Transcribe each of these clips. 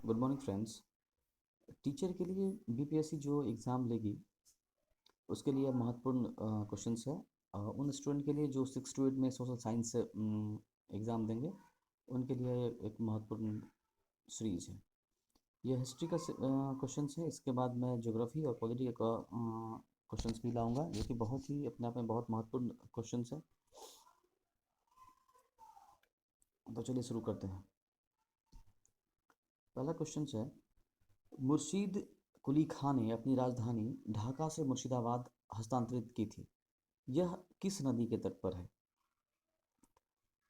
Good morning friends. Teacher के लिए BPSC जो एग्ज़ाम लेगी उसके लिए महत्वपूर्ण क्वेश्चंस है। उन स्टूडेंट के लिए जो 6 to 8 में सोशल साइंस से एग्ज़ाम देंगे उनके लिए एक महत्वपूर्ण सीरीज़ है। यह हिस्ट्री का क्वेश्चंस है। इसके बाद मैं ज्योग्राफी और पॉलिटी का क्वेश्चंस भी लाऊंगा जो कि बहुत ही अपने आप में बहुत महत्वपूर्ण क्वेश्चंस है। तो चलिए शुरू करते हैं। पहला क्वेश्चन है, मुर्शीद कुली खान ने अपनी राजधानी ढाका से मुर्शिदाबाद हस्तांतरित की थी। यह किस नदी के तट पर है?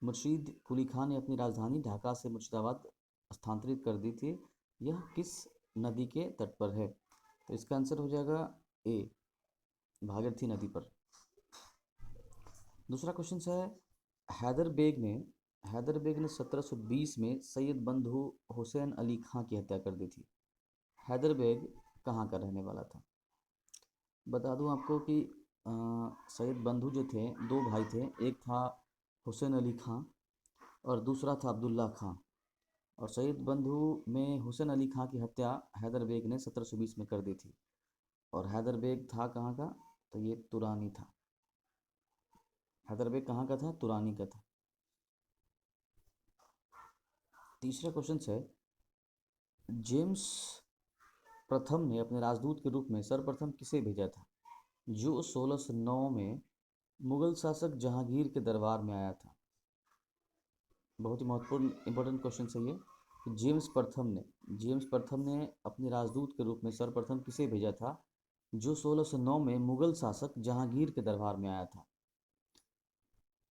मुर्शीद कुली खान ने अपनी राजधानी ढाका से मुर्शिदाबाद स्थानांतरित कर दी थी। यह किस नदी के तट पर है? तो इसका आंसर हो जाएगा ए, भागीरथी नदी पर। दूसरा क्वेश्चन है, हैदर बेग ने 1720 में सैयद बंधु हुसैन अली खां की हत्या कर दी थी। हैदर बेग कहाँ का रहने वाला था? बता दूं आपको कि सैयद बंधु जो थे, दो भाई थे। एक था हुसैन अली खां और दूसरा था अब्दुल्ला खां। और सैयद बंधु में हुसैन अली खां की हत्या हैदर बेग ने 1720 में कर दी थी। और हैदर बेग था कहाँ का? तो ये तुरानी था। हैदर बेग कहाँ का था? तुरानी का था। तीसरा क्वेश्चन है, जेम्स प्रथम ने अपने राजदूत के रूप में सर्वप्रथम किसे भेजा था जो 1609 में मुगल शासक जहांगीर के दरबार में आया था? बहुत ही महत्वपूर्ण इंपॉर्टेंट क्वेश्चन है ये कि जेम्स प्रथम ने अपने राजदूत के रूप में सर्वप्रथम किसे भेजा था जो 1609 में मुगल शासक जहांगीर के दरबार में आया था?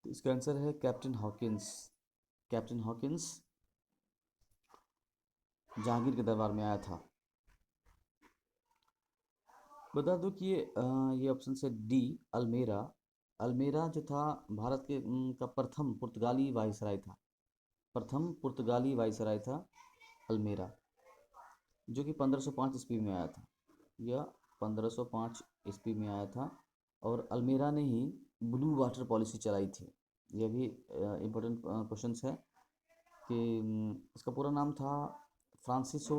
तो इसका आंसर है captain Hawkins. Captain Hawkins Jahangir के दरबार में आया था। बता दो कि ये ऑप्शन से डी, अल्मेरा। अल्मेरा जो था भारत के का प्रथम पुर्तगाली वायसराय था। प्रथम पुर्तगाली वायसराय था अल्मेरा, जो कि 1505 ईस्वी में आया था। यह 1505 ईस्वी में आया था और अल्मेरा ने ही ब्लू वाटर पॉलिसी चलाई थी। यह भी इम्पोर्टेंट क्वेश्चन है कि इसका पूरा नाम था फ्रांसिसो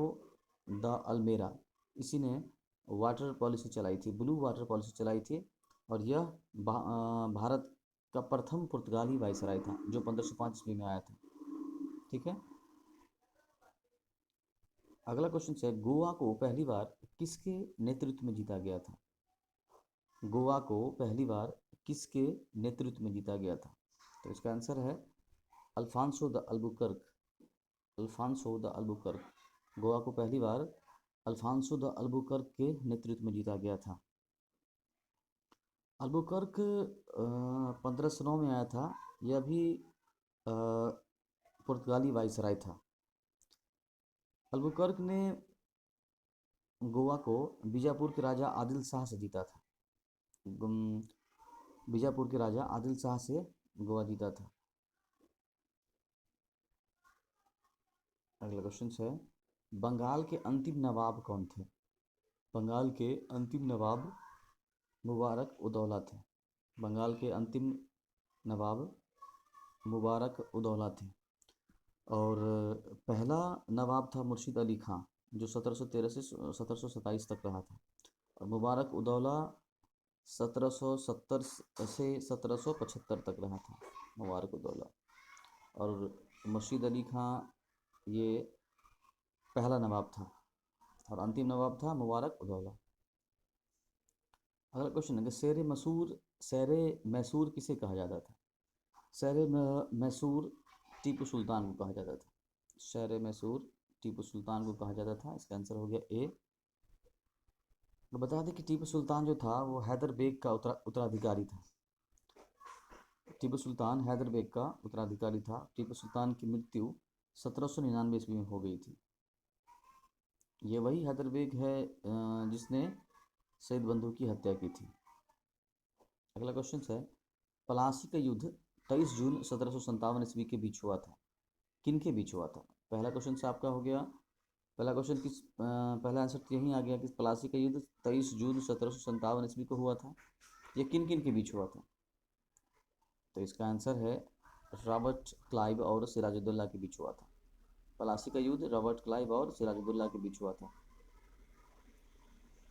द अल्मेरा। इसी ने वाटर पॉलिसी चलाई थी, ब्लू वाटर पॉलिसी चलाई थी। और यह भारत का प्रथम पुर्तगाली वायसराय था जो 1505 ईस्वी में आया था। ठीक है। अगला क्वेश्चन है, गोवा को पहली बार किसके नेतृत्व में जीता गया था? गोवा को पहली बार किसके नेतृत्व में जीता गया था? तो इसका आंसर है Alfonso de Albuquerque. Alfonso de Albuquerque. Goa को पहली बार अल्फांसो द अल्बुकर्क के नेतृत्व में जीता गया था। अल्बुकर्क 1509 में आया था। यह भी पुर्तगाली वाइसराय था। अल्बुकर्क ने गोवा को बीजापुर के राजा आदिल शाह से जीता था। बीजापुर के राजा आदिल शाह से गोवा जीता था। अगला क्वेश्चन है, बंगाल के अंतिम नवाब कौन थे? बंगाल के अंतिम नवाब मुबारक उदौला थे। बंगाल के अंतिम नवाब मुबारक उदौला थे। और पहला नवाब था मुर्शिद अली खां जो 1713 से 1727 तक रहा था। और मुबारक उदौला 1770 से 1775 तक रहा था। मुबारक उदौला। और मुर्शिद अली खां ये पहला नवाब था और अंतिम नवाब था मुबारक उदौला। अगला क्वेश्चन है कि शेर मैसूर किसे कहा जाता था? शेर मैसूर टीपू सुल्तान को कहा जाता था। शेर मैसूर टीपू सुल्तान को कहा जाता था। इसका आंसर हो गया ए। तो बता दें कि टीपू सुल्तान जो था वो हैदर बेग का उत्तराधिकारी था। टीपू सुल्तान हैदर बेग का उत्तराधिकारी था। टीपू सुल्तान की मृत्यु 1799 ईस्वी में हो गई थी। ये वही हैदर बेग है जिसने सैयद बंधु की हत्या की थी। अगला क्वेश्चन है, पलासी का युद्ध 23 जून 1757 ईस्वी के बीच हुआ था। किन के बीच हुआ था? पहला क्वेश्चन से आपका हो गया। पहला क्वेश्चन पहला आंसर तो यही आ गया कि पलासी का युद्ध 23 जून 1757 ईस्वी को हुआ था। ये किन किन के बीच हुआ था? तो इसका आंसर है रॉबर्ट क्लाइव और सिराजुद्दौला के बीच हुआ था। प्लासी का युद्ध रॉबर्ट क्लाइव और सिराजुद्दौला के बीच हुआ था।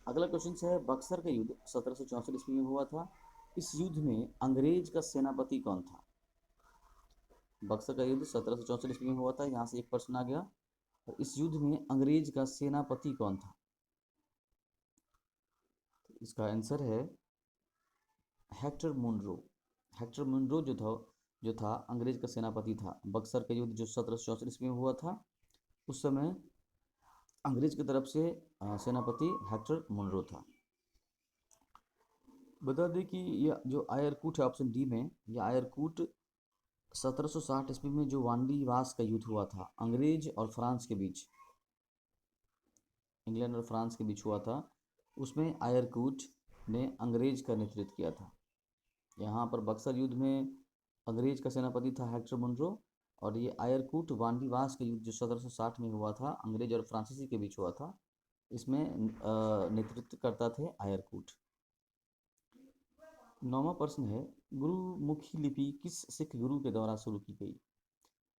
अगला क्वेश्चन है बक्सर का युद्ध 1764 ईस्वी में हुआ था। इस युद्ध में अंग्रेज का सेनापति कौन था? बक्सर का युद्ध 1764 ईस्वी में हुआ था, यहाँ से एक प्रश्न आ गया। और इस युद्ध में अंग्रेज का सेनापति कौन था? तो इसका आंसर है हेक्टर मुनरो। हेक्टर मुनरो जो था अंग्रेज का सेनापति था। बक्सर का युद्ध जो 1764 ईस्वी में हुआ था, उस समय अंग्रेज की तरफ से सेनापति हेक्टर मुनरो था। बता दें कि यह जो आयरकूट है ऑप्शन डी में, यह आयरकूट 1760 ईस्वी में जो वांडीवास का युद्ध हुआ था अंग्रेज और फ्रांस के बीच, इंग्लैंड और फ्रांस के बीच हुआ था, उसमें आयरकूट ने अंग्रेज का नेतृत्व किया था। यहाँ पर बक्सर युद्ध में अंग्रेज का सेनापति था हेक्टर मुनरो, और ये आयरकूट वांडीवास का युद्ध जो 1760 में हुआ था अंग्रेज और फ्रांसीसी के बीच हुआ था, इसमें नेतृत्व करता थे आयरकूट। 9वां प्रश्न है गुरुमुखी लिपि किस सिख गुरु के द्वारा शुरू की गई?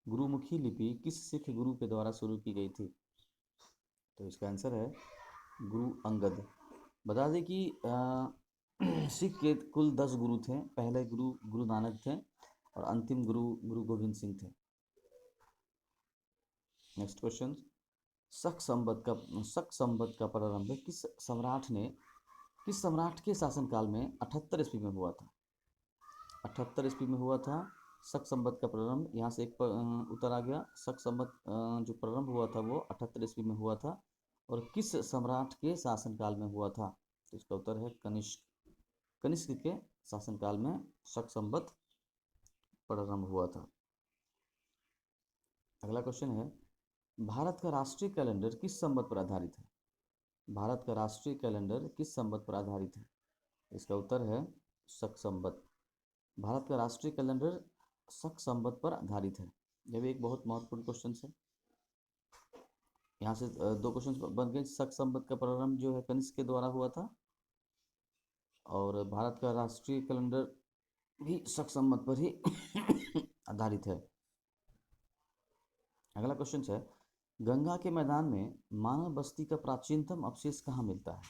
गुरुमुखी लिपि किस सिख गुरु के द्वारा शुरू की गई थी? तो इसका आंसर है गुरु अंगद। बता दें कि सिख के कुल 10 गुरु थे। पहले गुरु गुरु नानक थे और अंतिम गुरु गुरु गोविंद सिंह थे। नेक्स्ट क्वेश्चन, शक संवत का प्रारंभ किस सम्राट के शासनकाल में 78 ईस्वी में हुआ था? 78 ईस्वी में हुआ था शक संवत का प्रारंभ। यहाँ से एक उत्तर आ गया। शक संवत जो प्रारंभ हुआ था वो 78 ईस्वी में हुआ था, और किस सम्राट के शासनकाल में हुआ था? तो इसका उत्तर है कनिष्क के शासनकाल में शक संवत प्रारंभ हुआ था। अगला क्वेश्चन है भारत का राष्ट्रीय कैलेंडर किस संवत पर आधारित है? भारत का राष्ट्रीय कैलेंडर किस संवत पर आधारित है? इसका उत्तर है शक संवत। भारत का राष्ट्रीय कैलेंडर शक संवत पर आधारित है। यह भी एक बहुत महत्वपूर्ण क्वेश्चन है। यहाँ से 2 क्वेश्चन बन गए। शक संवत का प्रारंभ जो है कनिष्क के द्वारा हुआ था, और भारत का राष्ट्रीय कैलेंडर भी शक संवत पर ही आधारित है। अगला क्वेश्चन है गंगा के मैदान में मानव बस्ती का प्राचीनतम अवशेष कहाँ मिलता है?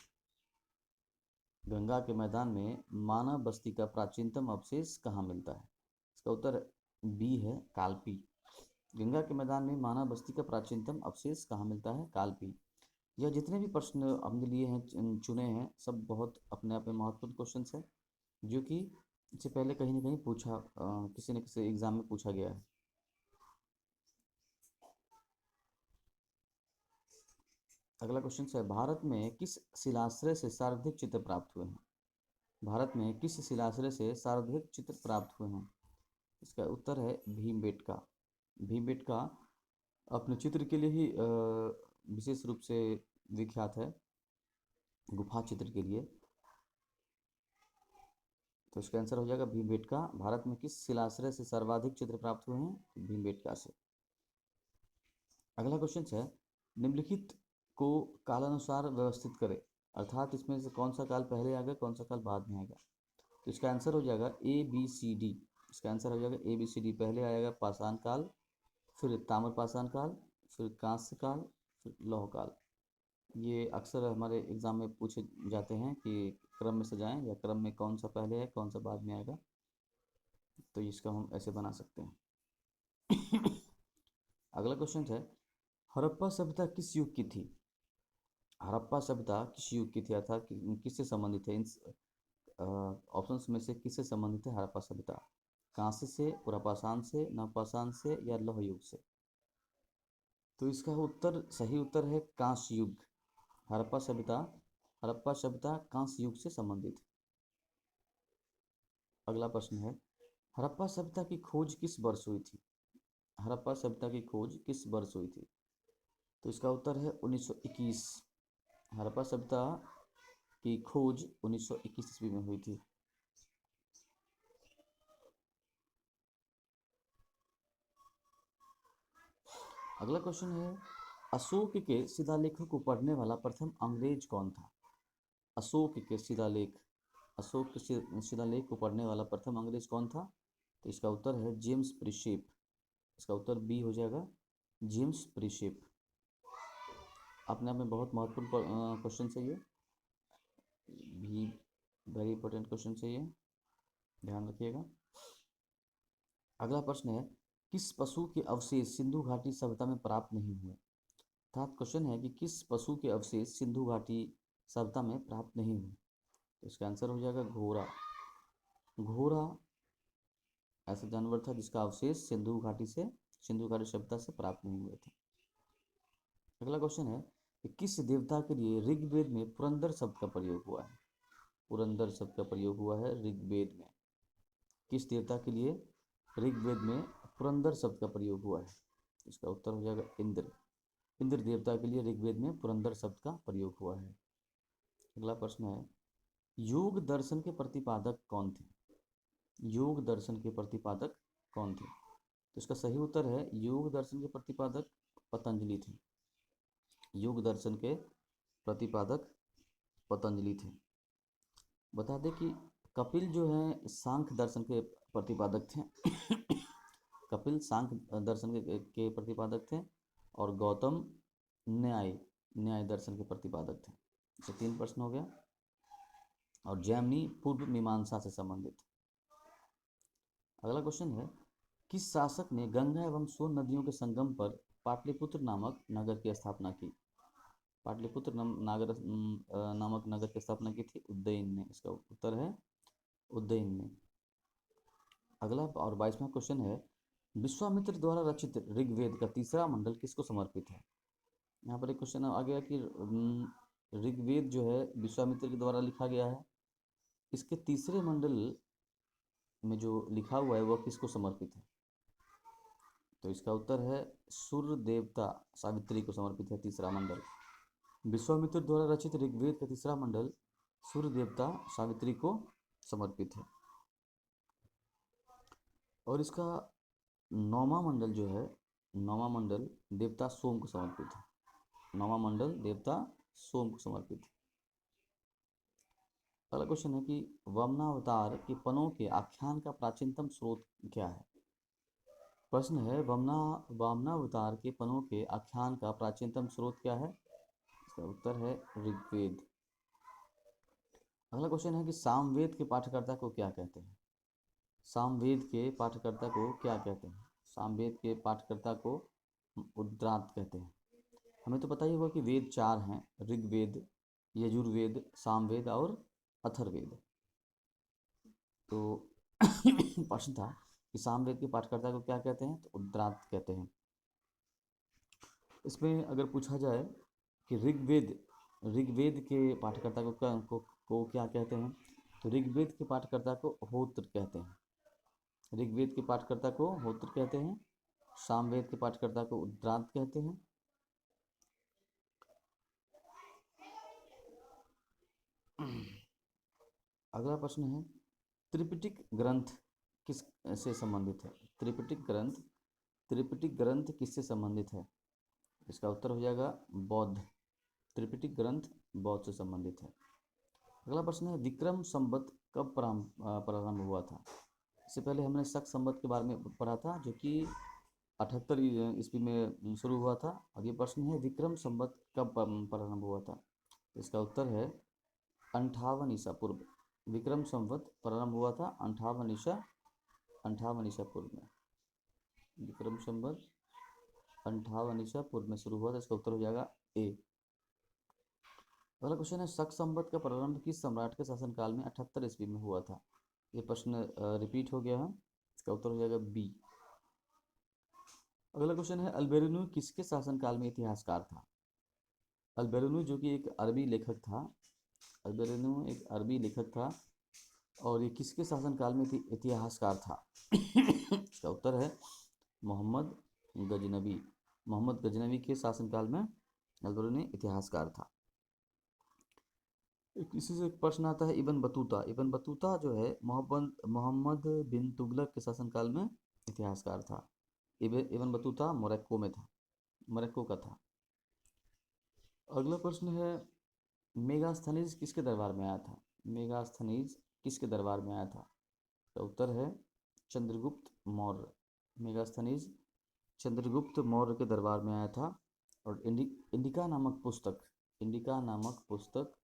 गंगा के मैदान में मानव बस्ती का प्राचीनतम अवशेष कहाँ मिलता है? इसका उत्तर बी है कालपी। गंगा के मैदान में मानव बस्ती का प्राचीनतम अवशेष कहाँ मिलता है? कालपी। यह जितने भी प्रश्न हमने लिए हैं चुने हैं सब बहुत अपने आप में महत्वपूर्ण क्वेश्चन है, जो कि इससे पहले कहीं ना कहीं किसी न किसी एग्जाम में पूछा गया है। अगला क्वेश्चन है भारत में किस शिलाश्रय से सर्वाधिक चित्र प्राप्त हुए हैं? भारत में किस शिलाश्रय से सर्वाधिक चित्र प्राप्त हुए हैं? इसका उत्तर है भीमबेटका। भीमबेटका अपने चित्र के लिए ही विशेष रूप से विख्यात है, गुफा चित्र के लिए। तो इसका आंसर हो जाएगा भीमबेटका। भारत में किस शिलाश्रय से सर्वाधिक चित्र प्राप्त हुए हैं? भीमबेटका से। अगला क्वेश्चन है निम्नलिखित को कालानुसार व्यवस्थित करें, अर्थात इसमें से कौन सा काल पहले आएगा कौन सा काल बाद में आएगा? तो इसका आंसर हो जाएगा ABCD। इसका आंसर हो जाएगा ABCD। पहले आएगा पाषाण काल, फिर ताम्रपाषाण काल, फिर कांस्य काल, फिर लौह काल। ये अक्सर हमारे एग्जाम में पूछे जाते हैं कि क्रम में सजाएं या क्रम में कौन सा पहले है कौन सा बाद में आएगा, तो इसका हम ऐसे बना सकते हैं। अगला क्वेश्चन है हड़प्पा सभ्यता किस युग की थी? हड़प्पा सभ्यता किस युग की थी, अर्थात किससे संबंधित है? इन ऑप्शंस में से किससे संबंधित है हड़प्पा सभ्यता? कांस्य से, पुरापाषाण से, नवपाषाण से या लौह युग से? तो इसका सही उत्तर है कांस्य युग। हड़प्पा सभ्यता कांस्य युग से संबंधित। अगला प्रश्न है हड़प्पा सभ्यता की खोज किस वर्ष हुई थी? हड़प्पा सभ्यता की खोज किस वर्ष हुई थी? तो इसका उत्तर है 1921। हड़प्पा सभ्यता की खोज 1921 ईस्वी में हुई थी। अगला क्वेश्चन है अशोक के शिलालेखों को पढ़ने वाला प्रथम अंग्रेज कौन था? अशोक के शिलालेख को पढ़ने वाला प्रथम अंग्रेज कौन था? तो इसका उत्तर है जेम्स प्रिशेप। इसका उत्तर बी हो जाएगा जेम्स प्रिशेप। अपने आप में बहुत महत्वपूर्ण क्वेश्चन है ये भी, वेरी इंपॉर्टेंट क्वेश्चन है ये, ध्यान रखिएगा। अगला प्रश्न है, किस पशु के अवशेष सिंधु घाटी सभ्यता में प्राप्त नहीं हुए। अर्थात क्वेश्चन है कि किस पशु के अवशेष सिंधु घाटी सभ्यता में प्राप्त नहीं हुए। तो इसका आंसर हो जाएगा घोड़ा। घोड़ा ऐसा जानवर था जिसका अवशेष सिंधु घाटी सभ्यता से प्राप्त नहीं हुए थे। अगला क्वेश्चन है कि किस देवता के लिए ऋग्वेद में पुरंदर शब्द का प्रयोग हुआ है। पुरंदर शब्द का प्रयोग हुआ है ऋग्वेद में। किस देवता के लिए ऋग्वेद में पुरंदर शब्द का प्रयोग हुआ है। इसका उत्तर हो जाएगा इंद्र। इंद्र देवता के लिए ऋग्वेद में पुरंदर शब्द का प्रयोग हुआ है। अगला प्रश्न है, योग दर्शन के प्रतिपादक कौन थे। योग दर्शन के प्रतिपादक कौन थे। तो इसका सही उत्तर है, योग दर्शन के प्रतिपादक पतंजलि थे। योग दर्शन के प्रतिपादक पतंजलि थे। बता दें कि कपिल जो है सांख्य दर्शन के प्रतिपादक थे। कपिल सांख्य दर्शन के प्रतिपादक थे और गौतम न्याय दर्शन के प्रतिपादक थे। तो 3 प्रश्न हो गया। और जैमिनी पूर्व मीमांसा से संबंधित। अगला क्वेश्चन है, किस शासक ने गंगा एवं सोन नदियों के संगम पर पाटलिपुत्र नामक नगर की स्थापना की। पाटलिपुत्र नामक नगर की स्थापना की थी उज्जैन ने। इसका उत्तर है उज्जैन ने। अगला और 22वां क्वेश्चन है, विश्वामित्र द्वारा रचित ऋग्वेद का तीसरा मंडल किसको समर्पित है। यहाँ पर एक क्वेश्चन आ गया कि ऋग्वेद जो है विश्वामित्र के द्वारा लिखा गया है, इसके तीसरे मंडल में जो लिखा हुआ है वह किसको समर्पित है। तो इसका उत्तर है सूर्य देवता सावित्री को समर्पित है तीसरा मंडल। विश्वामित्र द्वारा रचित ऋग्वेद का तीसरा मंडल सूर्य देवता सावित्री को समर्पित है। और इसका 9वां मंडल जो है, 9वां मंडल देवता सोम को समर्पित है। 9वां मंडल देवता सोम को समर्पित है। अगला क्वेश्चन है कि वामनावतार के पनों के आख्यान का प्राचीनतम स्रोत क्या है। प्रश्न है, वामनावतार के पनों के आख्यान का प्राचीनतम स्रोत क्या है। इसका उत्तर है ऋग्वेद। अगला क्वेश्चन है कि सामवेद के पाठकर्ता को क्या कहते हैं। सामवेद के पाठकर्ता को क्या कहते हैं। सामवेद के पाठकर्ता को उद्रात कहते हैं। हमें तो पता ही होगा कि वेद 4 हैं, ऋग्वेद, यजुर्वेद, सामवेद और अथर्ववेद। तो प्रश्न था कि सामवेद के पाठकर्ता को क्या कहते हैं, तो उद्रात कहते हैं। इसमें अगर पूछा जाए कि ऋग्वेद के पाठकर्ता को क्या कहते हैं, तो ऋग्वेद के पाठकर्ता को होत्र कहते हैं। ऋग्वेद के पाठकर्ता को होत्र कहते हैं, सामवेद के पाठकर्ता को उद्रात कहते हैं। अगला प्रश्न है, त्रिपिटक ग्रंथ किस से संबंधित है। त्रिपिटक ग्रंथ किससे संबंधित है। इसका उत्तर हो जाएगा बौद्ध। त्रिपिटक ग्रंथ बौद्ध से संबंधित है। अगला प्रश्न है, विक्रम संवत कब प्रारंभ हुआ था। इससे पहले हमने शक संवत के बारे में पढ़ा था जो कि 78 ईस्वी में शुरू हुआ था। और ये प्रश्न है, विक्रम संवत कब प्रारंभ हुआ था। इसका उत्तर है 58 ईसा पूर्व। विक्रम संवत प्रारंभ हुआ था 58 ईसा पूर्व में। विक्रम संवत 58 ईसा पूर्व में शुरू हुआ था। इसका उत्तर हो जाएगा ए। अगला क्वेश्चन है, शक संवत का प्रारंभ किस सम्राट के शासनकाल में 78 ईस्वी में हुआ था। ये प्रश्न रिपीट हो गया है। इसका उत्तर हो जाएगा बी। अगला क्वेश्चन है, अल्बेरुनी किसके शासनकाल में इतिहासकार था। अल्बेरुनी जो कि एक अरबी लेखक था। अल्बेरुनी एक अरबी लेखक था और ये किसके शासनकाल में इतिहासकार था। इसका उत्तर है मोहम्मद गजनवी। मोहम्मद गजनवी के शासनकाल में अल्बेरुनी इतिहासकार था। इसी से एक प्रश्न आता है, इब्न बतूता। इब्न बतूता जो है मोहम्मद बिन तुगलक के शासनकाल में इतिहासकार था। इब्न बतूता मोरक्को का था। अगला प्रश्न है, मेगास्थनीज किसके दरबार में आया था। मेगास्थनीज किसके दरबार में आया था। तो उत्तर है चंद्रगुप्त मौर्य। मेगास्थनीज चंद्रगुप्त मौर्य के दरबार में आया था। और इंडिका नामक पुस्तक, इंडिका नामक पुस्तक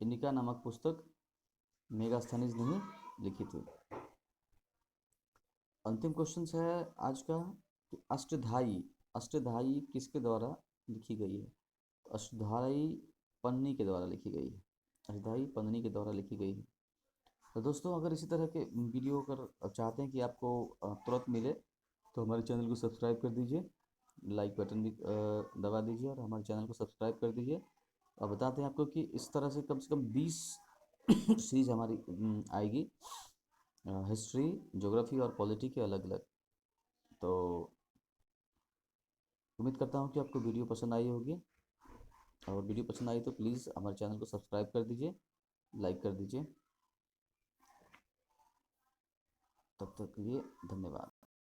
इंडिका नामक पुस्तक मेगास्थनीज ने ही लिखी थी। अंतिम क्वेश्चन है आज का कि अष्टधाई, अष्टधाई किसके द्वारा लिखी गई है? अष्टधाई पन्नी के द्वारा लिखी गई है। अष्टधाई पन्नी के द्वारा लिखी गई है। तो दोस्तों, अगर इसी तरह के वीडियो अगर चाहते हैं कि आपको तुरंत मिले तो हमारे चैनल को सब्सक्राइब कर दीजिए, लाइक बटन भी दबा दीजिए और हमारे चैनल को सब्सक्राइब कर दीजिए। और बताते हैं आपको कि इस तरह से कम 20 सीरीज हमारी आएगी, हिस्ट्री, ज्योग्राफी और पॉलिटी के अलग अलग। तो उम्मीद करता हूँ कि आपको वीडियो पसंद आई होगी, और वीडियो पसंद आई तो प्लीज़ हमारे चैनल को सब्सक्राइब कर दीजिए, लाइक कर दीजिए। तब तक के लिए धन्यवाद।